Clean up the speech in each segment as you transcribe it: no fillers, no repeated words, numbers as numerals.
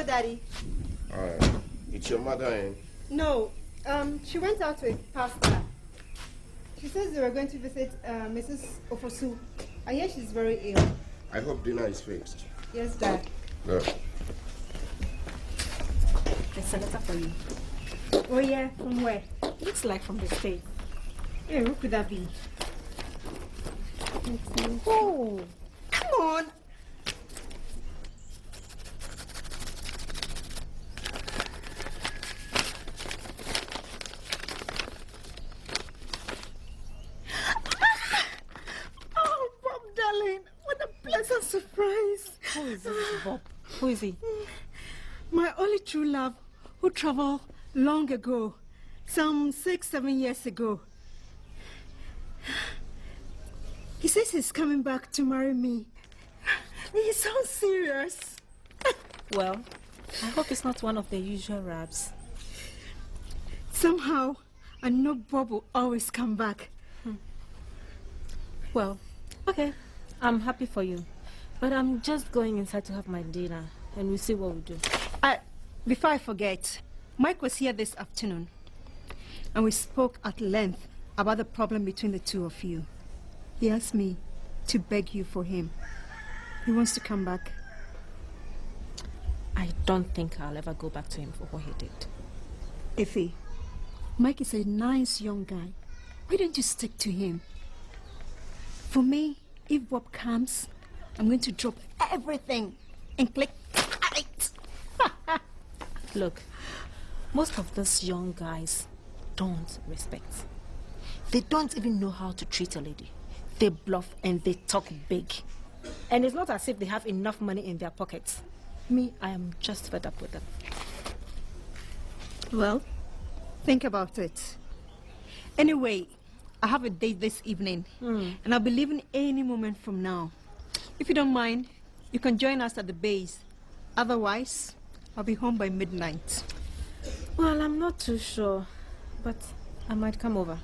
Daddy. It's your mother, eh? No, she went out with Pastor. She says they were going to visit Mrs. Ofosu. I hear she's very ill. I hope dinner is fixed. Yes, Dad. Good. There's a letter for you. Oh, yeah? From where? Looks like from the States. Hey, who could that be? Oh, come on! Oh, Bob, darling, what a pleasant surprise. Who is this, Bob? Who is he? My only true love who traveled long ago, some 6-7 years ago. He says he's coming back to marry me. He sounds serious. Well, I hope it's not one of the usual raps. Somehow, I know Bob will always come back. Well, okay, I'm happy for you. But I'm just going inside to have my dinner, and we'll see what we do. Before I forget, Mike was here this afternoon, and we spoke at length about the problem between the two of you. He asked me to beg you for him. He wants to come back. I don't think I'll ever go back to him for what he did. Effie, Mike is a nice young guy. Why don't you stick to him? For me, if Bob comes, I'm going to drop everything and click right. Look, most of those young guys don't respect. They don't even know how to treat a lady. They bluff and they talk big. And it's not as if they have enough money in their pockets. Me, I am just fed up with them. Well, think about it. Anyway, I have a date this evening, and I'll be leaving any moment from now. If you don't mind, you can join us at the base. Otherwise, I'll be home by midnight. Well, I'm not too sure, but I might come over.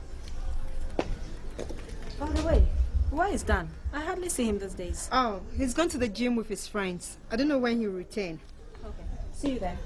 By the way, where is Dan? I hardly see him these days. Oh, he's gone to the gym with his friends. I don't know when he'll return. Okay, see you then.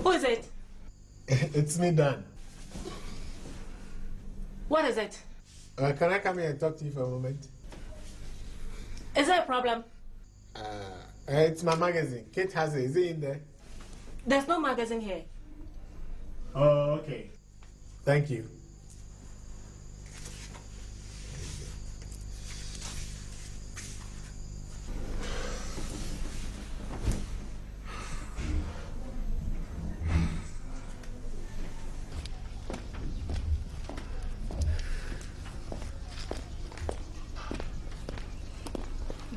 Who is it? It's me, Dan. What is it? Can I come here and talk to you for a moment? Is there a problem? It's my magazine. Kate has it. Is it in there? There's no magazine here. Oh, okay. Thank you.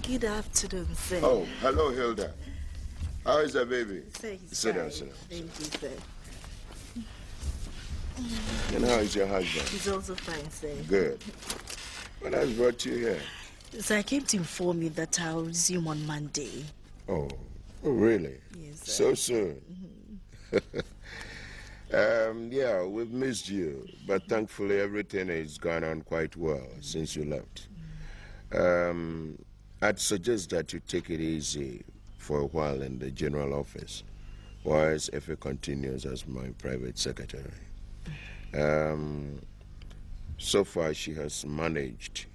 Good afternoon, sir. Oh, hello, Hilda. How is the baby? Sir, Sit down, sit down. Thank you, sir. And how is your husband? He's also fine, sir. Good. What has brought you here? So I came to inform you that I'll resume on Monday. Oh, really? Yes, sir. So soon? Yeah, we've missed you, but thankfully everything has gone on quite well since you left. I'd suggest that you take it easy for a while in the general office, whilst Effie continues as my private secretary. So far, she has managed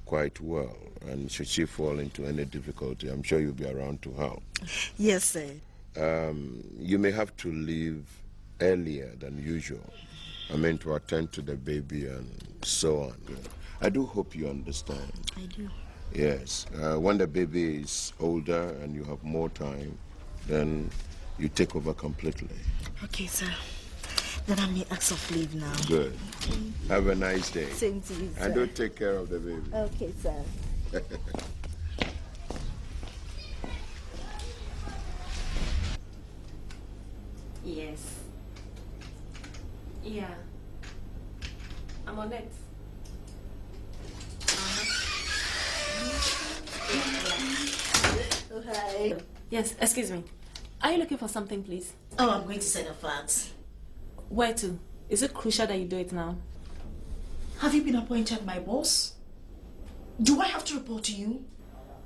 quite well, and should she fall into any difficulty, I'm sure you'll be around to help. Yes, sir. You may have to leave earlier than usual. I mean, to attend to the baby and so on. I do hope you understand. I do. Yes. When the baby is older and you have more time, then you take over completely. Okay, sir. Then I may ask of leave now. Good. Have a nice day. Same to you, sir. And do take care of the baby. Okay, sir. Yes. Yeah. I'm on it. Oh, hi. Yes, excuse me. Are you looking for something, please? Oh, I'm going to send a fax. Where to? Is it crucial that you do it now? Have you been appointed my boss? Do I have to report to you?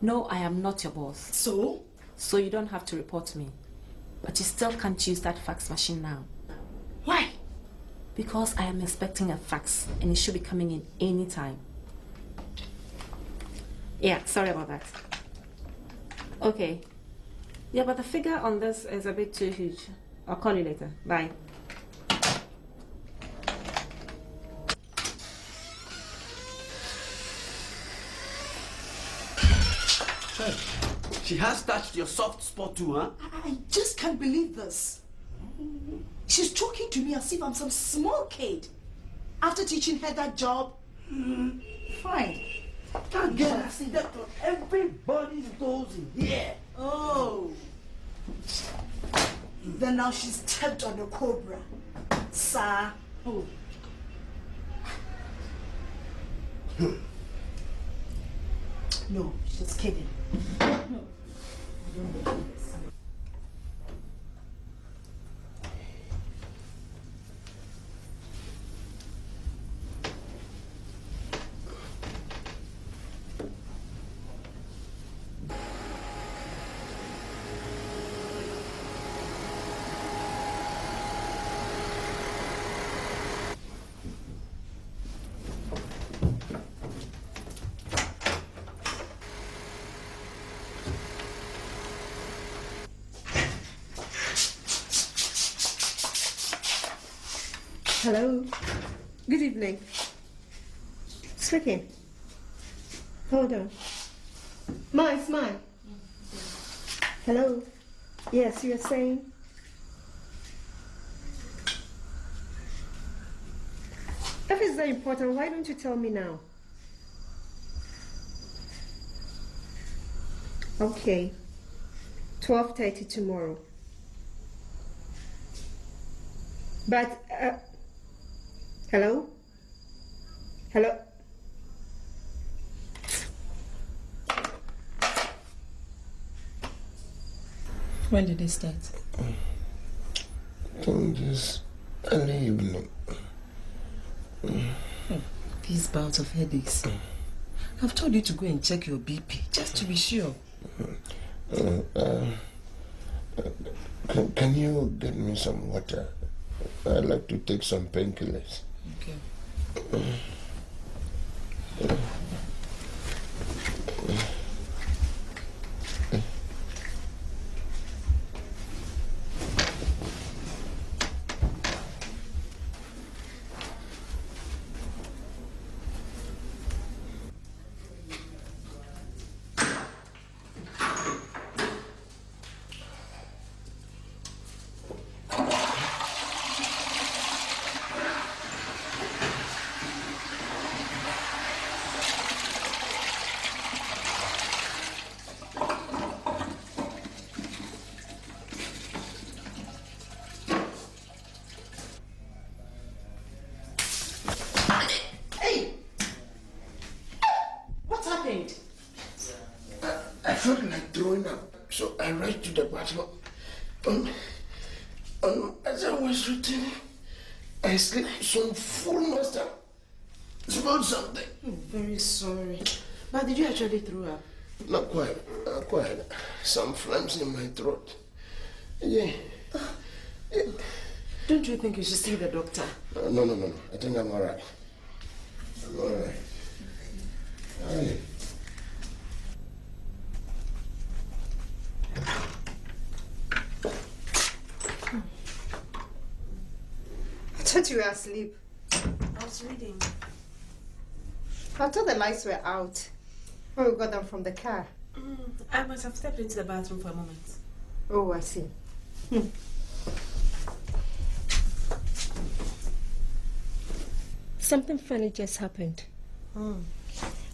No, I am not your boss. So? So you don't have to report to me. But you still can't use that fax machine now. Why? Because I am expecting a fax and it should be coming in any time. Yeah, sorry about that. Okay. Yeah, but the figure on this is a bit too huge. I'll call you later. Bye. Hey, she has touched your soft spot too, huh? I just can't believe this. She's talking to me as if I'm some small kid. After teaching her that job, fine. Can't get a accident on everybody's toes in here. Oh. Then now she's stepped on the cobra. Sir. Oh. No, she's kidding. No. I don't believe this. Hello. Good evening. Speaking. Hold on. It's mine. Hello. Yes, you are saying? If it's that important, why don't you tell me now? Okay. 12:30 tomorrow. But, hello? Hello? When did it start? Just early evening. These bouts of headaches. I've told you to go and check your BP, just to be sure. Can you get me some water? I'd like to take some painkillers. Okay. I felt like throwing up, so I rushed to the bathroom. As I was returning, I slipped some full master. Smelled something. Very sorry. But did you actually throw up? Not quite. Some phlegms in my throat. Yeah. Don't you think you should see the doctor? No. I think I'm all right. I'm all right. Hey. I thought you were asleep. I was reading. I thought the lights were out when we got them from the car. I must have stepped into the bathroom for a moment. Oh, I see. Something funny just happened.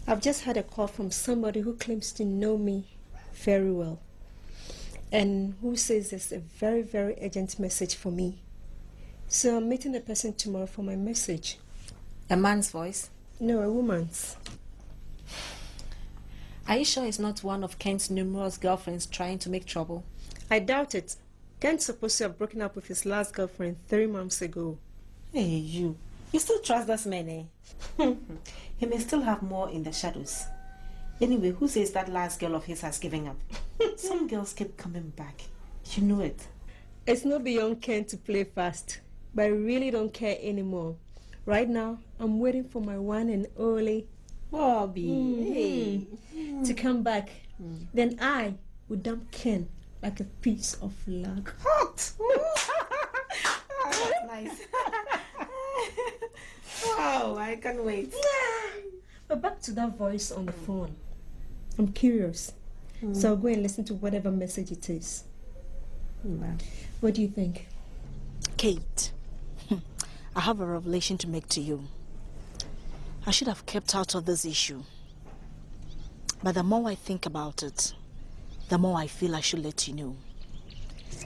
I've just had a call from somebody who claims to know me very well and who says there's a very, very urgent message for me. So I'm meeting the person tomorrow for my message. A man's voice? No, a woman's. Are you sure it's not one of Kent's numerous girlfriends trying to make trouble? I doubt it. Kent's supposed to have broken up with his last girlfriend 3 months ago. Hey, you. You still trust this man, eh? He may still have more in the shadows. Anyway, who says that last girl of his has given up? Some girls keep coming back. You know it. It's not beyond Kent to play fast, but I really don't care anymore. Right now, I'm waiting for my one and only Bobby to come back. Then I would dump Ken like a piece of luck. Hot! That's nice. Wow, I can't wait. But back to that voice on the phone. I'm curious. So I'll go and listen to whatever message it is. What do you think? Kate, I have a revelation to make to you. I should have kept out of this issue. But the more I think about it, the more I feel I should let you know.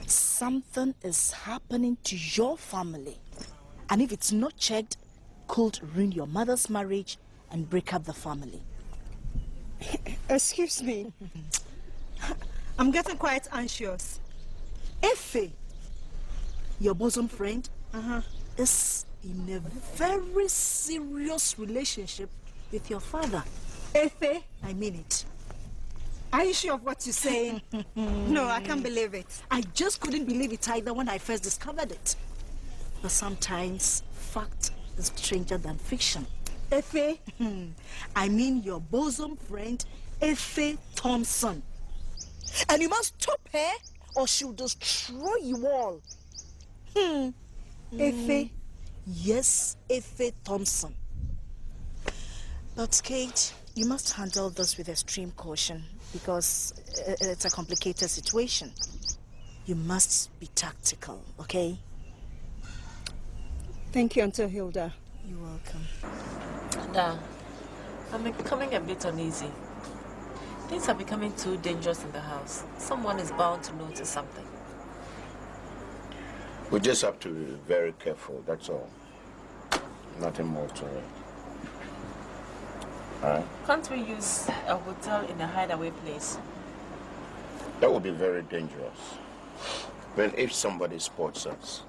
Something is happening to your family. And if it's not checked, could ruin your mother's marriage and break up the family. Excuse me. I'm getting quite anxious. Efe, your bosom friend, is in a very serious relationship with your father. Efe, I mean it. are you sure of what you're saying? No, I can't believe it. I just couldn't believe it either when I first discovered it. But sometimes fact is stranger than fiction. Efe? I mean your bosom friend, Efe Thompson. And you must stop her or she'll destroy you all. Efe? Yes, Efe Thompson. But Kate, you must handle this with extreme caution because it's a complicated situation. You must be tactical, okay? Thank you, Auntie Hilda. You're welcome. I'm becoming a bit uneasy. Things are becoming too dangerous in the house. Someone is bound to notice something. We just have to be very careful, that's all. Nothing more to it. Alright? Can't we use a hotel in a hideaway place? That would be very dangerous. When if somebody spots us.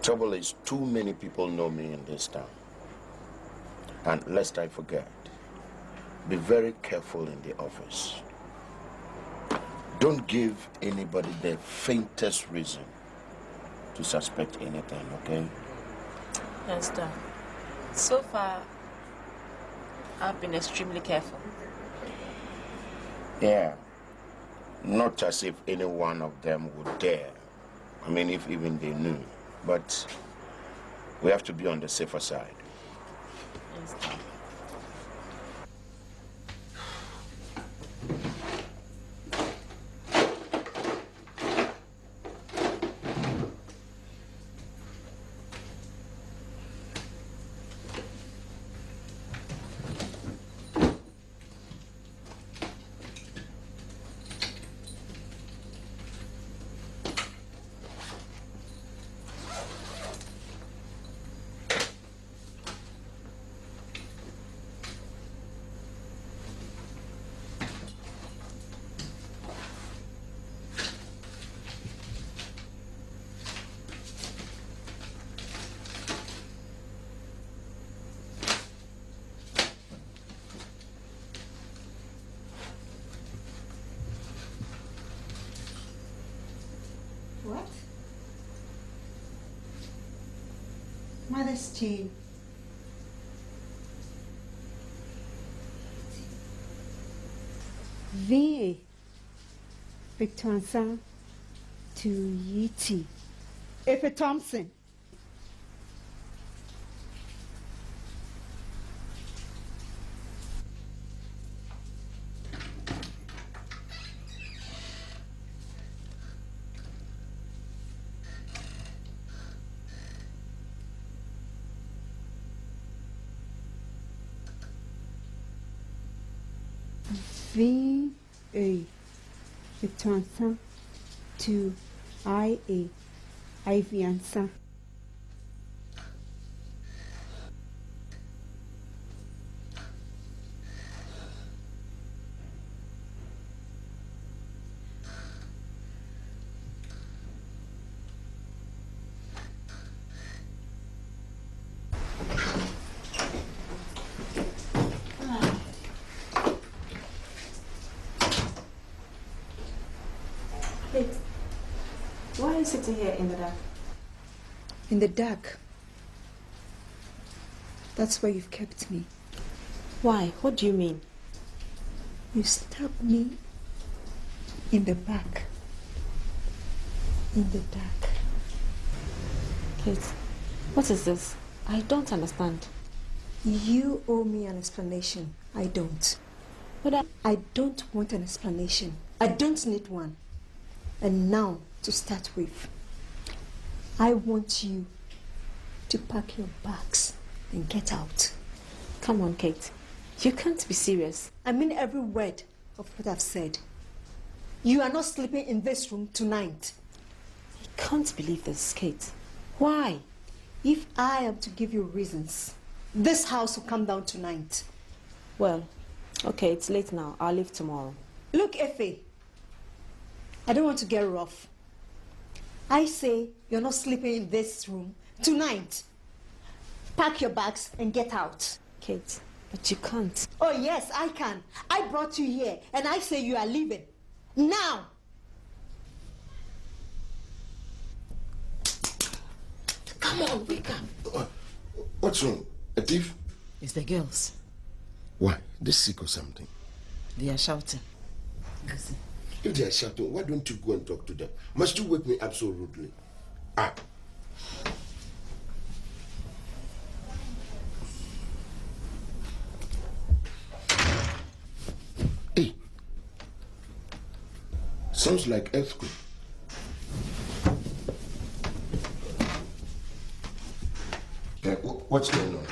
Trouble is, too many people know me in this town. And lest I forget, be very careful in the office. Don't give anybody the faintest reason to suspect anything, okay? Yes, sir. So far, I've been extremely careful. Yeah. Not as if any one of them would dare. I mean, if even they knew. But we have to be on the safer side. Yes, sir. What? Mother's chain. V. Victor to Yiti. Efe Thompson. V-A. Etuansa to I-A. Iviansa. Why are you sitting here in the dark? In the dark. That's where you've kept me. Why? What do you mean? You stabbed me in the back. In the dark. Kate, what is this? I don't understand. You owe me an explanation. I don't. But I don't want an explanation. I don't need one. And now, to start with, I want you to pack your bags and get out. Come on, Kate. You can't be serious. I mean every word of what I've said. You are not sleeping in this room tonight. I can't believe this, Kate. Why? If I am to give you reasons, this house will come down tonight. Well, okay, it's late now. I'll leave tomorrow. Look, Effie, I don't want to get rough. I say you're not sleeping in this room tonight. Pack your bags and get out. Kate, but you can't. Oh, yes, I can. I brought you here, and I say you are leaving. Now! Come on, wake up. What's wrong? A thief? It's the girls. Why? They sick or something? They are shouting. Listen. If they are shouting, why don't you go and talk to them? Must you wake me up so rudely? Ah. Hey. Sounds like earthquake. What's going on?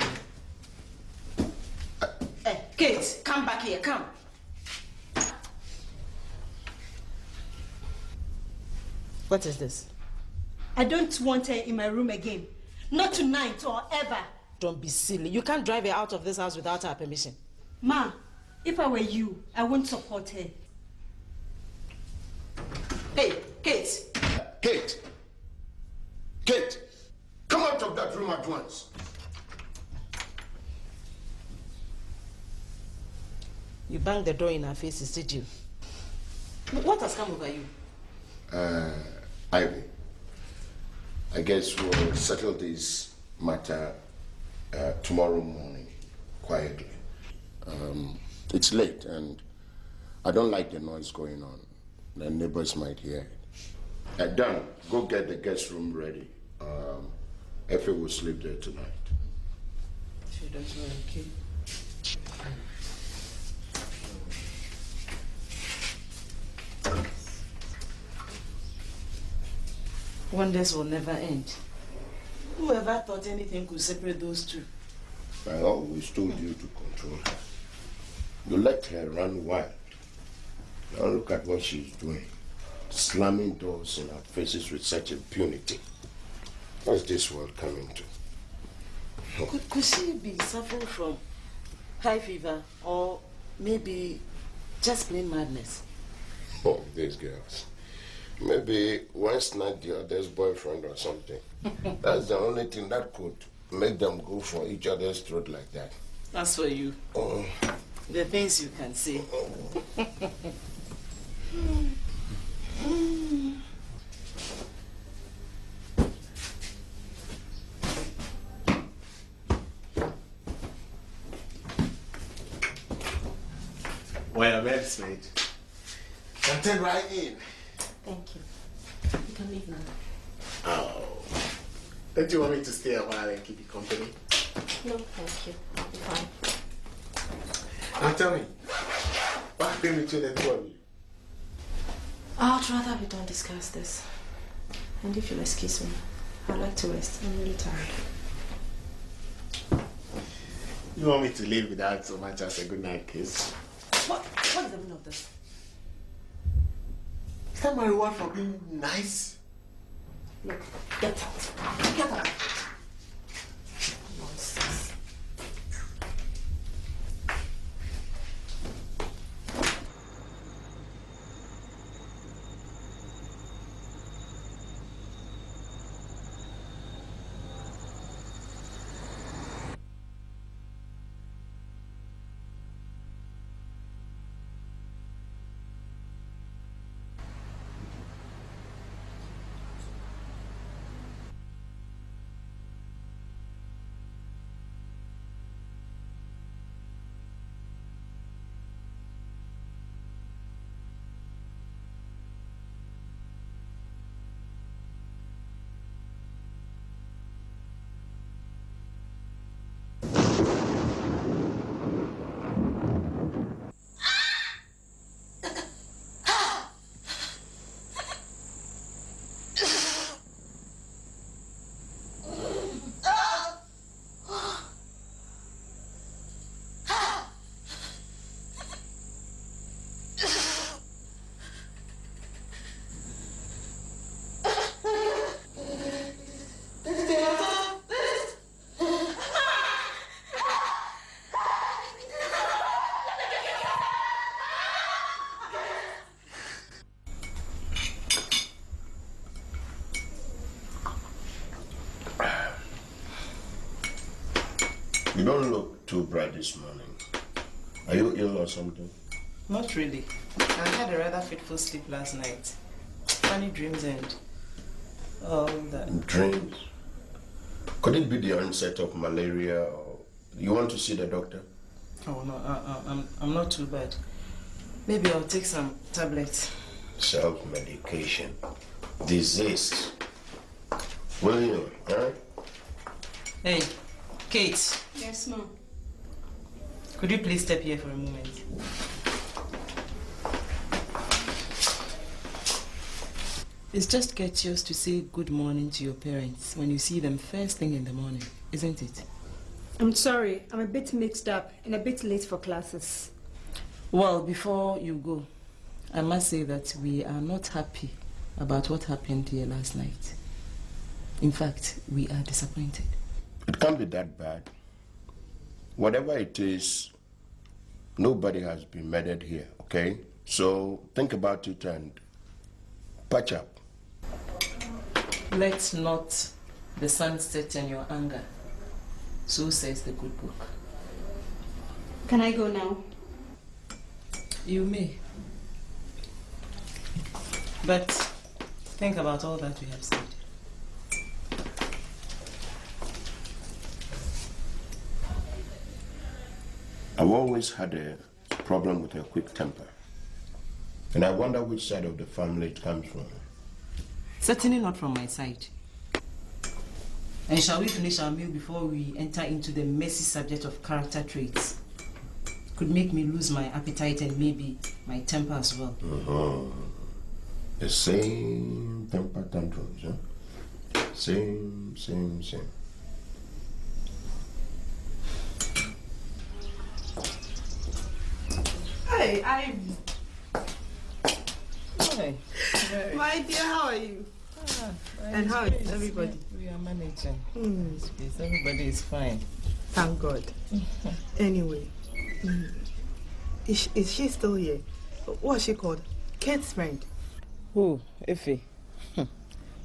Hey, Kate, come back here, come. What is this? I don't want her in my room again. Not tonight or ever. Don't be silly. You can't drive her out of this house without our permission. Ma, if I were you, I wouldn't support her. Hey, Kate. Kate! Kate! Come out of that room at once. You banged the door in our faces, did you? What has come over you? Ivy, I guess we'll settle this matter tomorrow morning, quietly. It's late and I don't like the noise going on. The neighbors might hear it. Dan, go get the guest room ready. Effie will sleep there tonight. She does well, okay? Wonders will never end. Whoever thought anything could separate those two? I always told you to control her. You let her run wild. Now look at what she's doing. Slamming doors in our faces with such impunity. What's this world coming to? Could she be suffering from high fever or maybe just plain madness? Oh, these girls. Maybe one's not the other's boyfriend or something. That's the only thing that could make them go for each other's throat like that. That's for you. Oh. The things you can say. Well, that's mate. Come right in. Thank you. You can leave now. Oh. Don't you want me to stay a while and keep you company? No, thank you. I'll be fine. Now tell me, what happened between the two of you? I'd rather we don't discuss this. And if you'll excuse me, I'd like to rest. I'm really tired. You want me to leave without so much as a good night kiss? What? What is the meaning of this? Is that my reward for being nice? Look, get out. Get out. Nonsense. You don't look too bright this morning. Are you ill or something? Not really. I had a rather fitful sleep last night. Funny dreams and all that. Dreams? Could it be the onset of malaria or you want to see the doctor? Oh no, I'm not too bad. Maybe I'll take some tablets. Self-medication. Disease. Will you, huh? Hey, Kate. Yes, ma'am. Could you please step here for a moment? It's just courteous to say good morning to your parents when you see them first thing in the morning, isn't it? I'm sorry, I'm a bit mixed up and a bit late for classes. Well, before you go, I must say that we are not happy about what happened here last night. In fact, we are disappointed. It can't be that bad. Whatever it is, nobody has been murdered here, okay? So think about it and patch up. Let not the sun set in your anger. So says the good book. Can I go now? You may. But think about all that we have said. I've always had a problem with a quick temper. And I wonder which side of the family it comes from. Certainly not from my side. And shall we finish our meal before we enter into the messy subject of character traits? Could make me lose my appetite and maybe my temper as well. The same temper tantrums, huh? Same. Hey, Ivy. Hi. My dear, how are you? And how is everybody? We are managing. Yes, everybody is fine. Thank God. Anyway, is she still here? What's she called? Kate's friend. Who? Effie.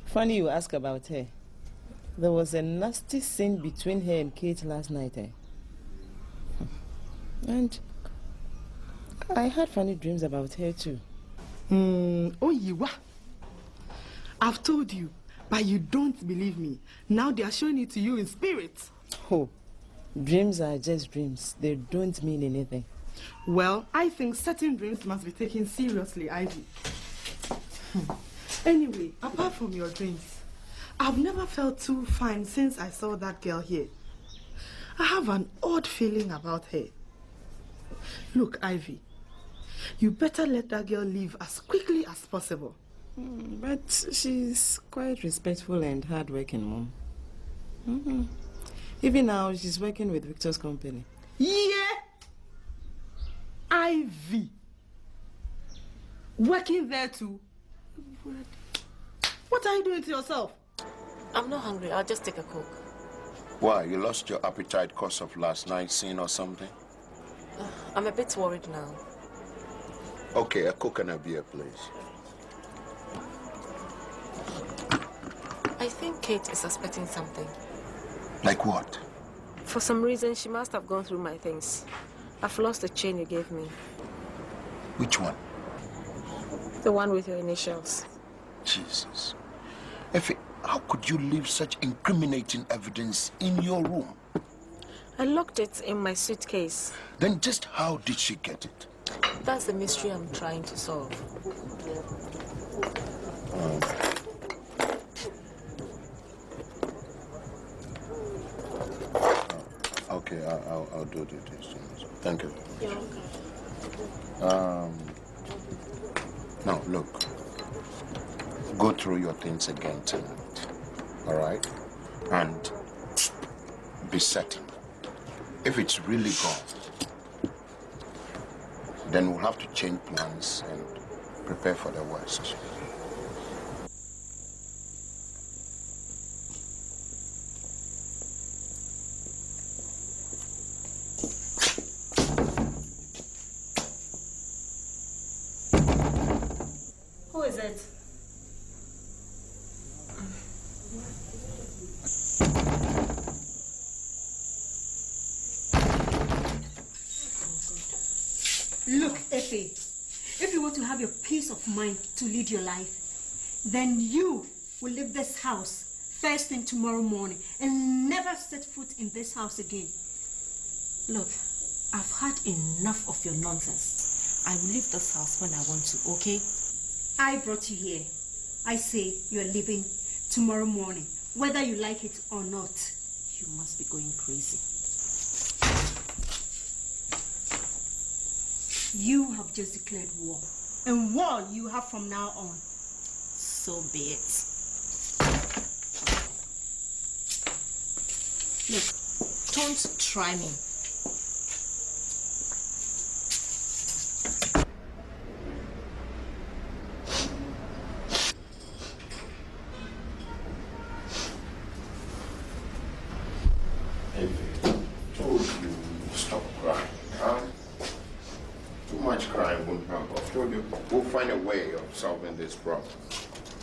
Funny you ask about her. There was a nasty scene between her and Kate last night, eh? And I had funny dreams about her too. Oh, you what? I've told you, but you don't believe me. Now they are showing it to you in spirit. Oh, dreams are just dreams. They don't mean anything. Well, I think certain dreams must be taken seriously, Ivy. Anyway, apart from your dreams, I've never felt too fine since I saw that girl here. I have an odd feeling about her. Look, Ivy, you better let that girl leave as quickly as possible. But she's quite respectful and hardworking, Mom. Even now, she's working with Victor's company. Yeah! Ivy, Working there too? What are you doing to yourself? I'm not hungry. I'll just take a Coke. Why? You lost your appetite because of last night's scene or something? I'm a bit worried now. Okay, a Coke and a beer, please. I think Kate is suspecting something. Like what? For some reason, she must have gone through my things. I've lost the chain you gave me. Which one? The one with your initials. Jesus. Effie, how could you leave such incriminating evidence in your room? I locked it in my suitcase. Then just how did she get it? That's the mystery I'm trying to solve. Okay, I'll do this. Thank you. You're welcome. Now, look. Go through your things again tonight. All right? And be certain. If it's really gone, then we'll have to change plans and prepare for the worst. Who is it? Look, Effie, if you want to have your peace of mind to lead your life, then you will leave this house first thing tomorrow morning and never set foot in this house again. Look, I've had enough of your nonsense. I will leave this house when I want to, okay? I brought you here. I say you're leaving tomorrow morning, whether you like it or not. You must be going crazy. You have just declared war. And war you have from now on. So be it. Look, don't try me. Told you, stop crying, huh? Too much crying won't help. I've told you, we'll find a way of solving this problem.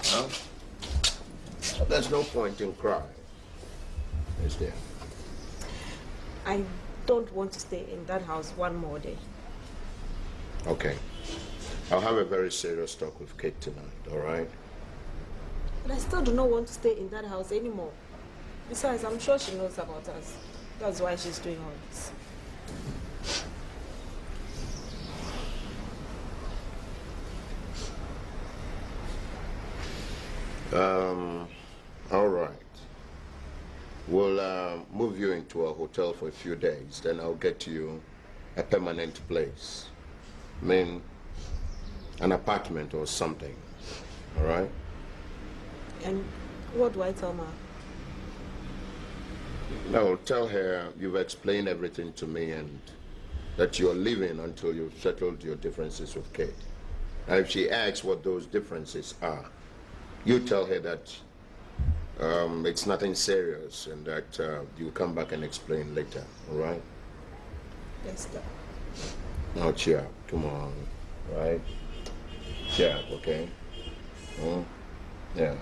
Huh? There's no point in crying. Is there? I don't want to stay in that house one more day. Okay. I'll have a very serious talk with Kate tonight, all right? But I still do not want to stay in that house anymore. Besides, I'm sure she knows about us. That's why she's doing all this. All right. We'll move you into a hotel for a few days. Then I'll get you a permanent place. I mean, an apartment or something. All right? And what do I tell Ma? No, tell her you've explained everything to me and that you're leaving until you've settled your differences with Kate. And if she asks what those differences are, you tell her that it's nothing serious and that you'll come back and explain later, all right? Yes, Dad. Now cheer up, come on, right? Cheer up, okay? Yeah.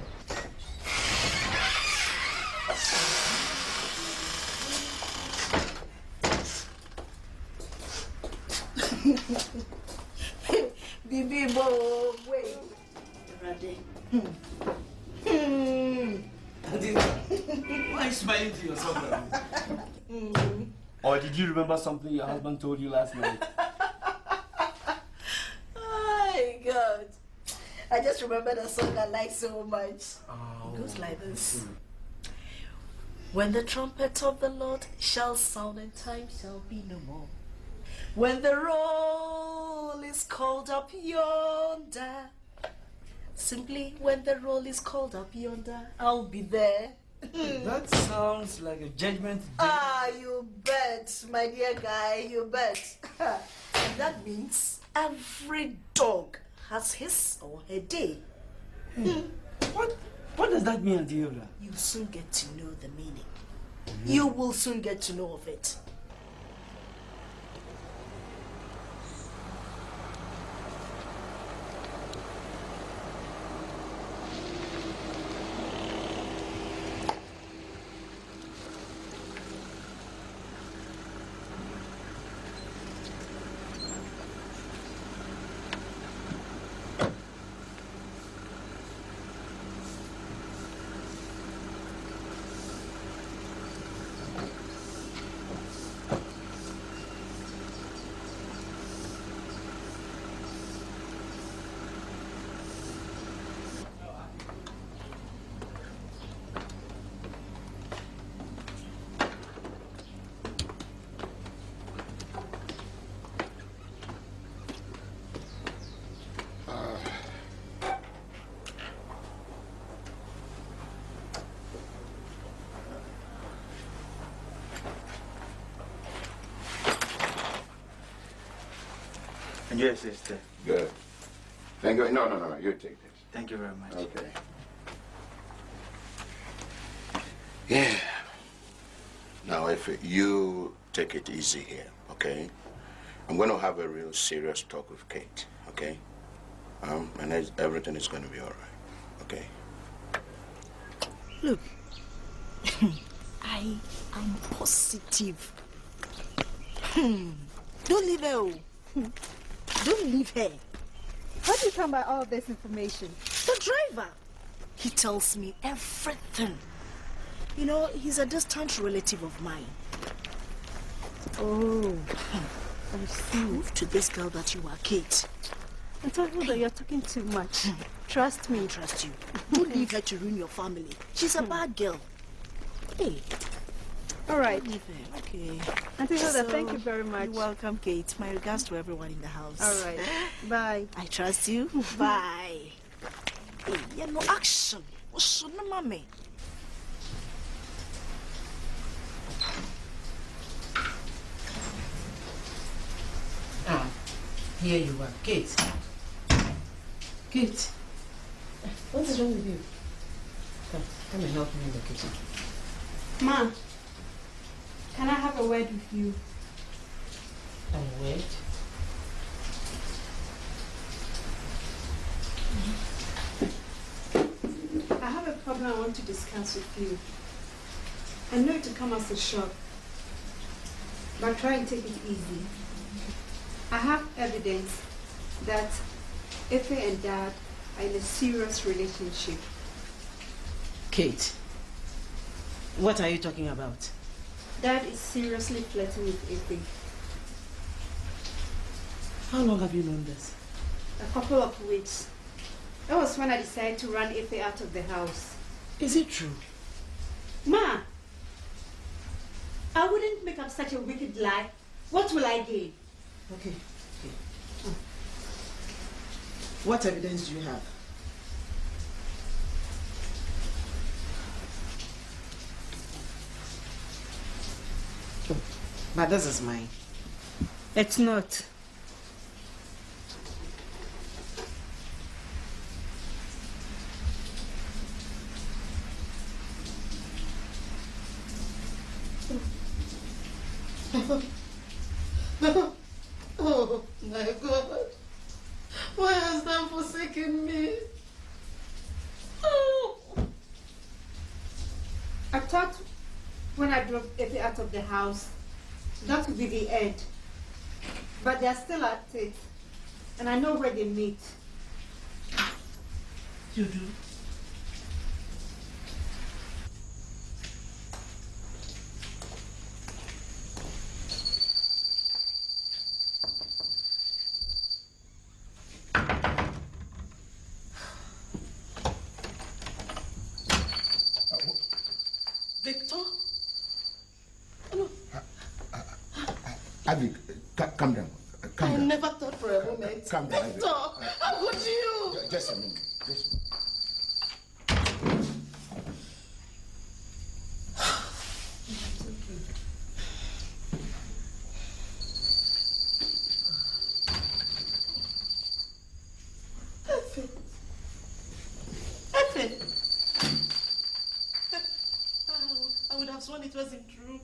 Bibi Bo, wait. Ready? Why are you smiling to yourself? Or did you remember something your husband told you last night? Oh my God. I just remembered a song I like so much. Oh. It goes like this. When the trumpet of the Lord shall sound and time shall be no more. When the roll is called up yonder. Simply when the roll is called up yonder, I'll be there. That sounds like a judgment day. Ah, you bet, my dear guy, you bet. And that means every dog has his or her day. What does that mean, Auntie Hilda? You'll soon get to know the meaning. You will soon get to know of it. Yes, sister. Good. Thank you. No. You take this. Thank you very much. Okay. Yeah. Now, if you take it easy here, okay? I'm going to have a real serious talk with Kate, okay? And everything is going to be all right, okay? Look, I am positive. Don't leave her. Don't leave her. How do you come by all this information? The driver. He tells me everything. You know, he's a distant relative of mine. Oh, I see. Prove to this girl that you are Kate. I told you that you're talking too much. Trust me. Trust you. Don't leave her to ruin your family. She's a bad girl. Hey. All right. Leave her. Okay. Auntie Hilda, thank you very much. You're welcome, Kate. My regards to everyone in the house. All right. Bye. I trust you. Bye. Hey, yeah, no action. What's your mommy? Ah, here you are. Kate. Kate. What is wrong with you? Come and help me in the kitchen. Ma, can I have a word with you? A word? I have a problem I want to discuss with you. I know it will come as a shock, but try and take it easy. I have evidence that Efe and Dad are in a serious relationship. Kate, what are you talking about? Dad is seriously flirting with Efe. How long have you known this? A couple of weeks. That was when I decided to run Efe out of the house. Is it true? Ma, I wouldn't make up such a wicked lie. What will I gain? Okay. What evidence do you have? But this is mine. It's not. Oh my God. Why has them forsaken me? Oh. I thought when I drove Efe out of the house, that would be the end. But they're still at it. And I know where they meet. You do? Victor? Abby, calm down. Calm I down. never thought for a moment. Calm down, Victor, how could you? Just a minute. house when it wasn't true.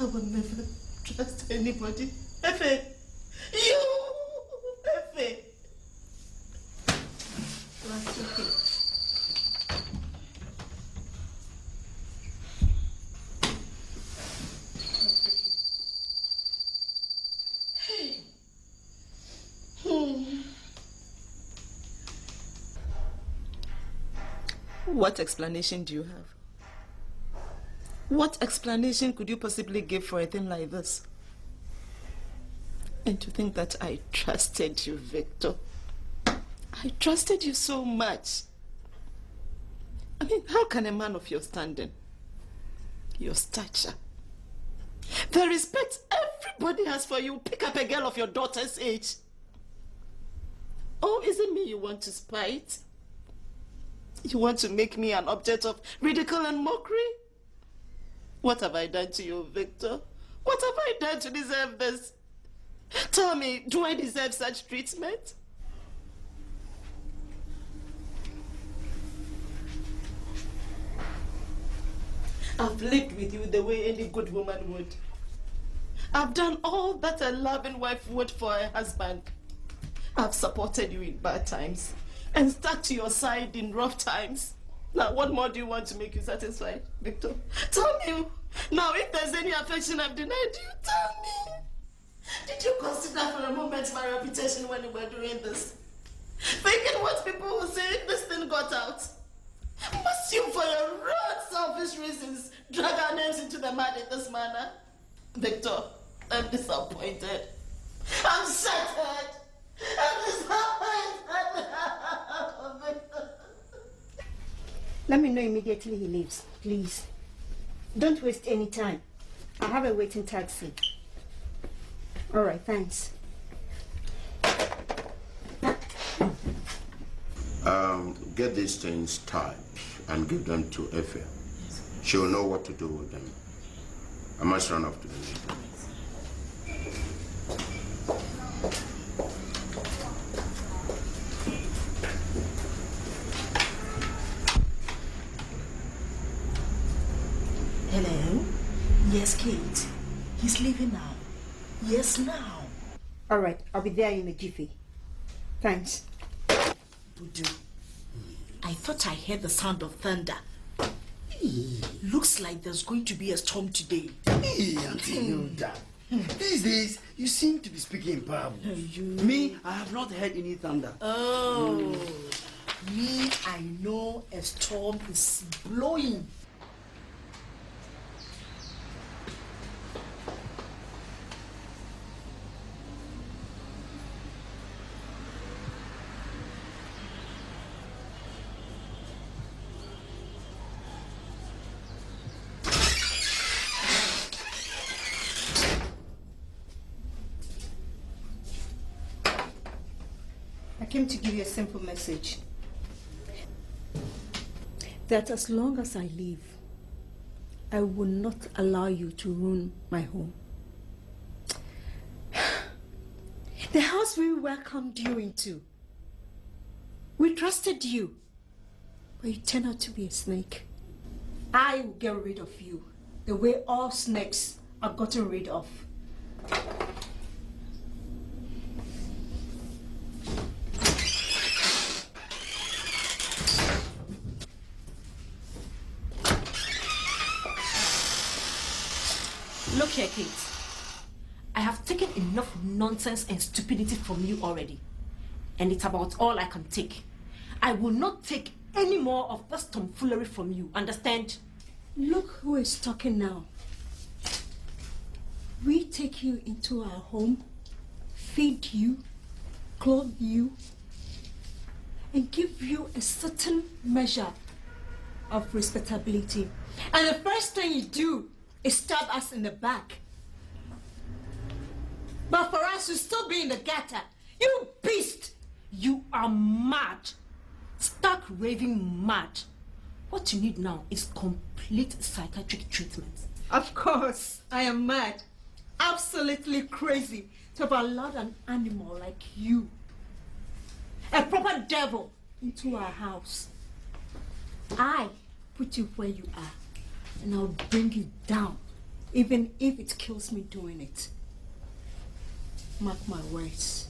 I will never trust anybody. Efe! You! Efe! That's okay. What explanation do you have? What explanation could you possibly give for a thing like this? And to think that I trusted you, Victor. I trusted you so much. I mean, how can a man of your standing, your stature, the respect everybody has for you, pick up a girl of your daughter's age? Oh, is it me you want to spite? You want to make me an object of ridicule and mockery? What have I done to you, Victor? What have I done to deserve this? Tell me, do I deserve such treatment? I've lived with you the way any good woman would. I've done all that a loving wife would for a husband. I've supported you in bad times and stuck to your side in rough times. Now, what more do you want to make you satisfied, Victor? Tell me. Now, if there's any affection I've denied you, tell me. Did you consider for a moment my reputation when you were doing this? Thinking what people will say if this thing got out? Must you, for your own selfish reasons, drag our names into the mud in this manner? Victor, I'm disappointed. I'm shattered. I'm disappointed. Victor. Let me know immediately he leaves, please. Don't waste any time. I have a waiting taxi. All right, thanks. Get these things tied and give them to Efe. She'll know what to do with them. I must run off to the meeting. Hello? Yes, Kate. He's leaving now. Yes, now. All right, I'll be there in a jiffy. Thanks. Budu, I thought I heard the sound of thunder. Looks like there's going to be a storm today. Hey, Auntie Hilda. These days, you seem to be speaking in parables. Me, I have not heard any thunder. Oh, me, I know a storm is blowing. I came to give you a simple message. That as long as I live, I will not allow you to ruin my home. The house we welcomed you into. We trusted you, but you turned out to be a snake. I will get rid of you the way all snakes are gotten rid of. Look here, Kate. I have taken enough nonsense and stupidity from you already. And it's about all I can take. I will not take any more of this tomfoolery from you, understand? Look who is talking now. We take you into our home, feed you, clothe you, and give you a certain measure of respectability. And the first thing you do is stab us in the back. But for us to still be in the gutter, you beast! You are mad. Stark raving mad. What you need now is complete psychiatric treatment. Of course, I am mad. Absolutely crazy to have allowed an animal like you, a proper devil, into our house. I put you where you are and I'll bring you down, even if it kills me doing it. Mark my words.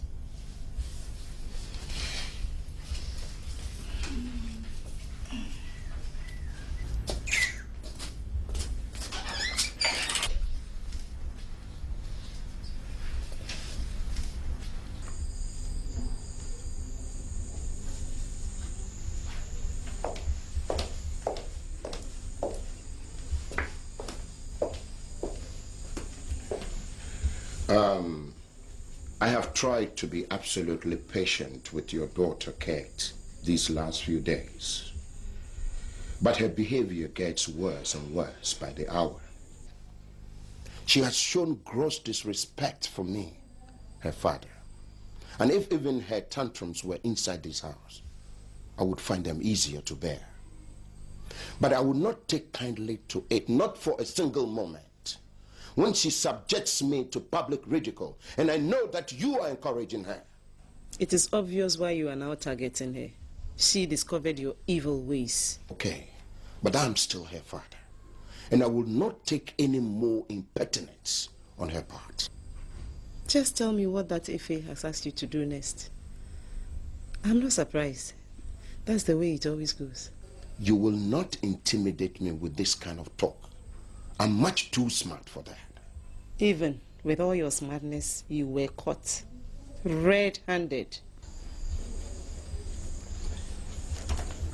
I have tried to be absolutely patient with your daughter, Kate, these last few days. But her behavior gets worse and worse by the hour. She has shown gross disrespect for me, her father. And if even her tantrums were inside this house, I would find them easier to bear. But I would not take kindly to it, not for a single moment, when she subjects me to public ridicule, and I know that you are encouraging her. It is obvious why you are now targeting her. She discovered your evil ways. Okay, but I'm still her father, and I will not take any more impertinence on her part. Just tell me what that Ife has asked you to do next. I'm not surprised. That's the way it always goes. You will not intimidate me with this kind of talk. I'm much too smart for that. Even with all your smartness, you were caught red-handed.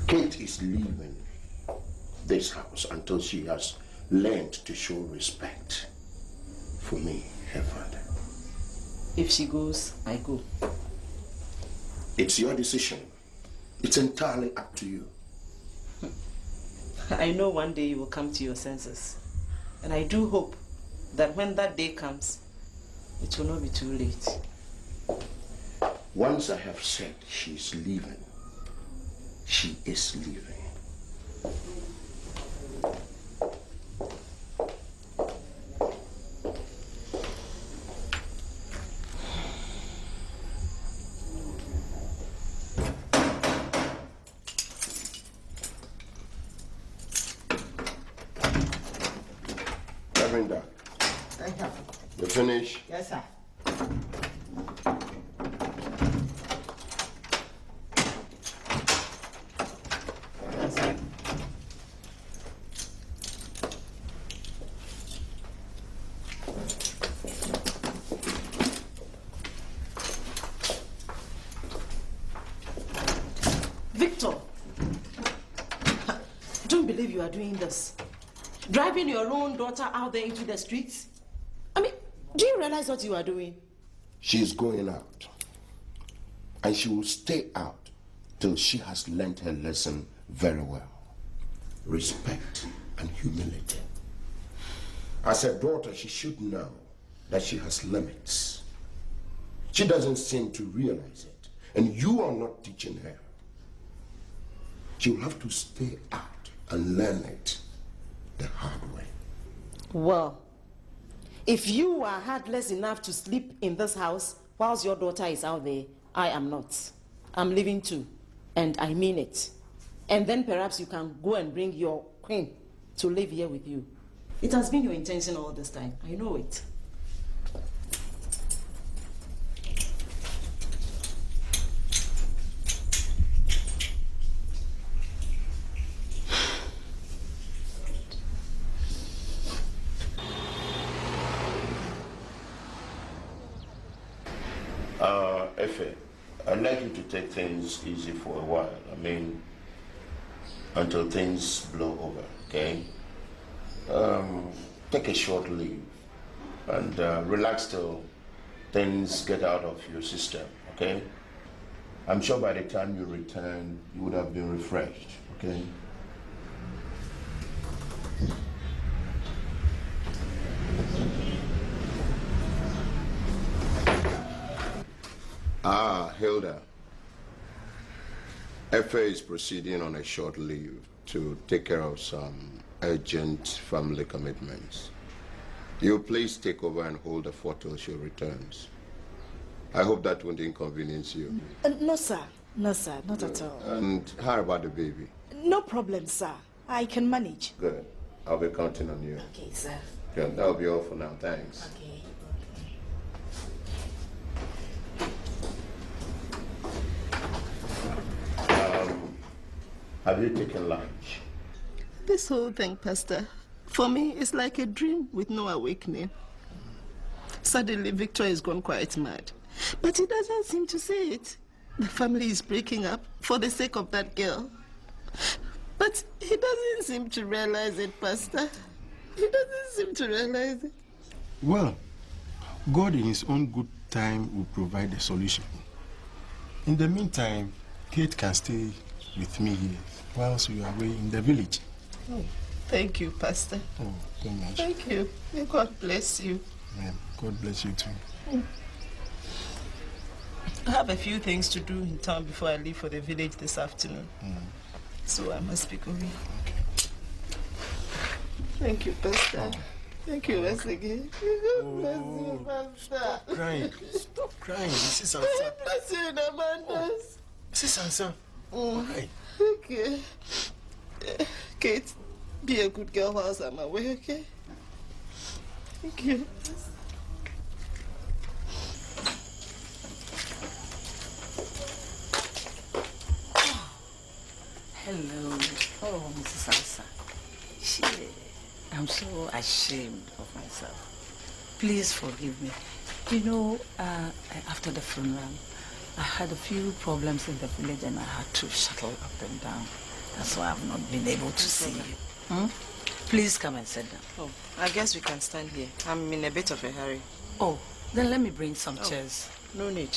Kate is leaving this house until she has learned to show respect for me, her father. If she goes, I go. It's your decision. It's entirely up to you. I know one day you will come to your senses. And I do hope that when that day comes, it will not be too late. Once I have said she's leaving, she is leaving. Thank you. You finish? Yes, sir. Yes, sir. Victor, I don't believe you are doing this. Driving your own daughter out there into the streets? I mean, do you realize what you are doing? She is going out. And she will stay out till she has learned her lesson very well. Respect and humility. As a daughter, she should know that she has limits. She doesn't seem to realize it. And you are not teaching her. She will have to stay out and learn it the hard way. Well, if you are heartless enough to sleep in this house whilst your daughter is out there, I am not. I'm leaving too, and I mean it. And then perhaps you can go and bring your queen to live here with you. It has been your intention all this time. I know it. Efe, I'd like you to take things easy for a while. I mean, until things blow over, okay? Take a short leave and relax till things get out of your system, okay? I'm sure by the time you return, you would have been refreshed, okay? Ah, Hilda. Efe is proceeding on a short leave to take care of some urgent family commitments. You please take over and hold the fort till she returns. I hope that won't inconvenience you. No, sir. No, sir. Not at all. And how about the baby? No problem, sir. I can manage. Good. I'll be counting on you. Okay, sir. Yeah, that'll be all for now. Thanks. Okay. Have you taken lunch? This whole thing, Pastor, for me, is like a dream with no awakening. Suddenly, Victor has gone quite mad. But he doesn't seem to say it. The family is breaking up for the sake of that girl. But he doesn't seem to realize it, Pastor. He doesn't seem to realize it. Well, God in his own good time will provide a solution. In the meantime, Kate can stay with me here whilst you are away in the village. Oh, thank you, Pastor. Oh, very much. Thank you. May God bless you. Amen. God bless you too. I have a few things to do in town before I leave for the village this afternoon. So I must be going. Okay. Thank you, Pastor. Thank you once again. God bless you, Pastor. Stop crying. Stop crying. This is Sansa. Bless you in abundance. This is Sansa. Why? Okay. Kate, be a good girl whilst I'm away, okay? Thank you. Hello. Oh, Mrs. Elsa. Shit. I'm so ashamed of myself. Please forgive me. You know, after the funeral, I had a few problems in the village and I had to shuttle up and down. That's why I've not been able to see you. Please come and sit down. Oh, I guess we can stand here. I'm in a bit of a hurry. Oh, then let me bring some chairs. No need.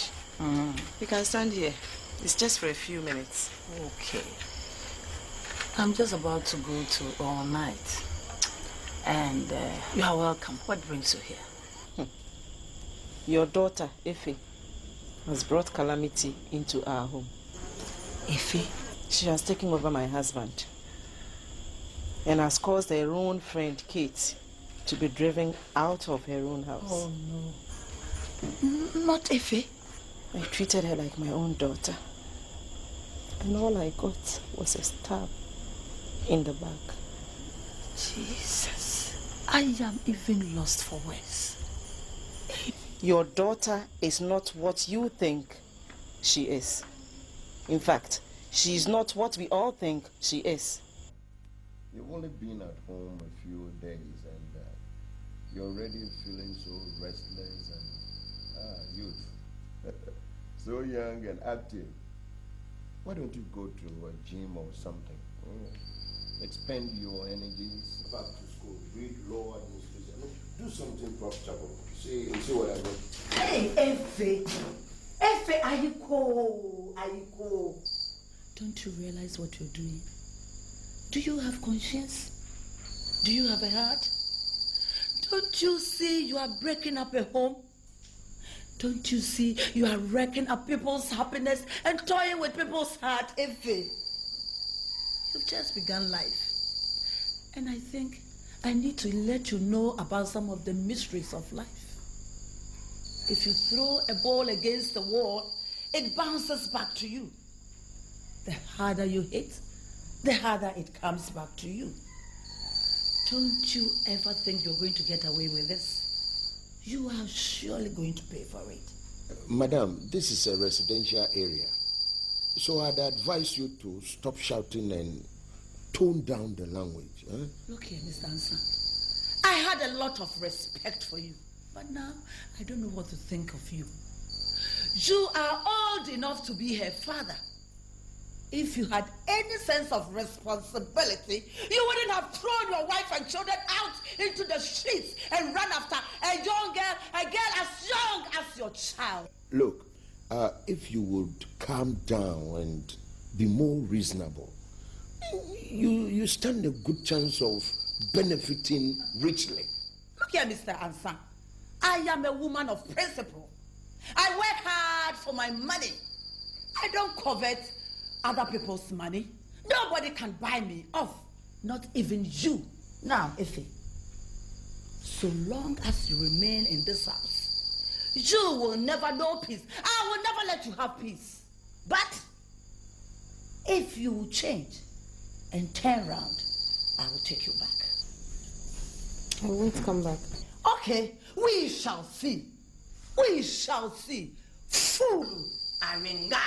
We can stand here. It's just for a few minutes. Okay. I'm just about to go to all night. And you are welcome. What brings you here? Your daughter, Effie, has brought calamity into our home. Effie? She has taken over my husband and has caused her own friend, Kate, to be driven out of her own house. Oh, no. Not Effie. I treated her like my own daughter. And all I got was a stab in the back. Jesus. I am even lost for words. Your daughter is not what you think she is. In fact, she is not what we all think she is. You've only been at home a few days and you're already feeling so restless and youth. So young and active. Why don't you go to a gym or something? Expend your energies. Back to school, read law administration. Do something profitable. See what I mean? Hey, Effie, are you cold? Are you cold? Don't you realize what you're doing? Do you have conscience? Do you have a heart? Don't you see you are breaking up a home? Don't you see you are wrecking up people's happiness and toying with people's heart, Effie? You've just begun life. And I think I need to let you know about some of the mysteries of life. If you throw a ball against the wall, it bounces back to you. The harder you hit, the harder it comes back to you. Don't you ever think you're going to get away with this? You are surely going to pay for it. Madam, this is a residential area. So I'd advise you to stop shouting and tone down the language. Huh? Look here, Mr. Ansa. I had a lot of respect for you, but now I don't know what to think of you. You are old enough to be her father. If you had any sense of responsibility, you wouldn't have thrown your wife and children out into the streets and run after a young girl, a girl as young as your child. Look, if you would calm down and be more reasonable, you stand a good chance of benefiting richly. Look here, Mr. Ansa. I am a woman of principle. I work hard for my money. I don't covet other people's money. Nobody can buy me off. Not even you. Now, Effie, so long as you remain in this house, you will never know peace. I will never let you have peace. But if you will change and turn around, I will take you back. I won't come back. Okay, we shall see. We shall see. Fool, Aringa.